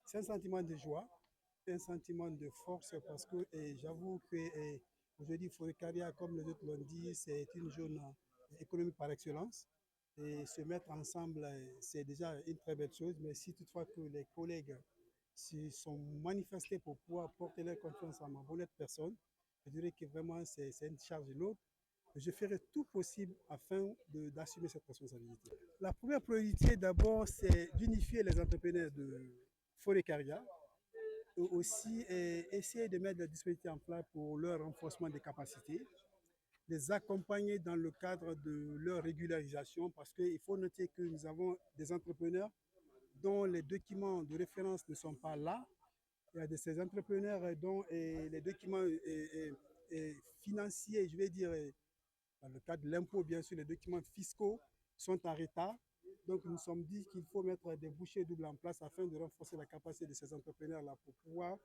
C'est un sentiment de joie, un sentiment de force parce que j'avoue que aujourd'hui, Forécaria, comme les autres l'ont dit, c'est une zone économique par excellence. Et se mettre ensemble, c'est déjà une très belle chose. Mais si toutefois que les collègues se sont manifestés pour pouvoir porter leur confiance en ma honnête personne, je dirais que vraiment c'est une charge lourde. Je ferai tout possible afin d'assumer cette responsabilité. La première priorité, d'abord, c'est d'unifier les entrepreneurs de Forécaria et aussi essayer de mettre des dispositifs en place pour leur renforcement des capacités, les accompagner dans le cadre de leur régularisation parce qu'il faut noter que nous avons des entrepreneurs dont les documents de référence ne sont pas là. Il y a de ces entrepreneurs dont les documents financiers, je vais dire, dans le cadre de l'impôt, bien sûr, les documents fiscaux sont en retard. Donc, nous nous sommes dit qu'il faut mettre des bouchées doubles en place afin de renforcer la capacité de ces entrepreneurs-là pour pouvoir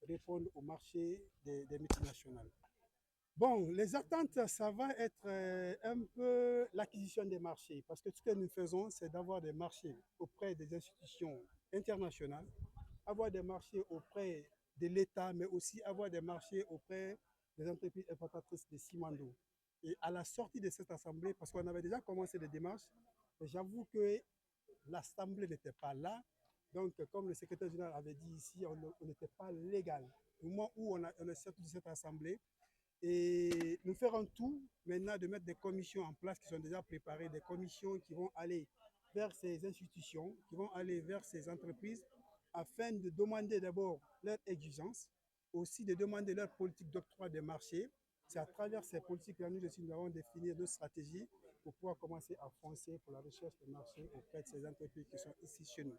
répondre au marché des multinationales. Bon, les attentes, ça va être un peu l'acquisition des marchés, parce que ce que nous faisons, c'est d'avoir des marchés auprès des institutions internationales, avoir des marchés auprès de l'État, mais aussi avoir des marchés auprès des entreprises importatrices de ciment d'eau. Et à la sortie de cette assemblée, parce qu'on avait déjà commencé des démarches, j'avoue que l'assemblée n'était pas là. Donc, comme le secrétaire général avait dit ici, on n'était pas légal. Au moment où on est sorti de cette assemblée, et nous ferons tout maintenant de mettre des commissions en place qui sont déjà préparées, des commissions qui vont aller vers ces institutions, qui vont aller vers ces entreprises, afin de demander d'abord leurs exigences, aussi de demander leur politique d'octroi des marchés. C'est à travers ces politiques-là, nous aussi, nous allons définir nos stratégies pour pouvoir commencer à foncer pour la recherche des marchés auprès de ces entreprises qui sont ici chez nous.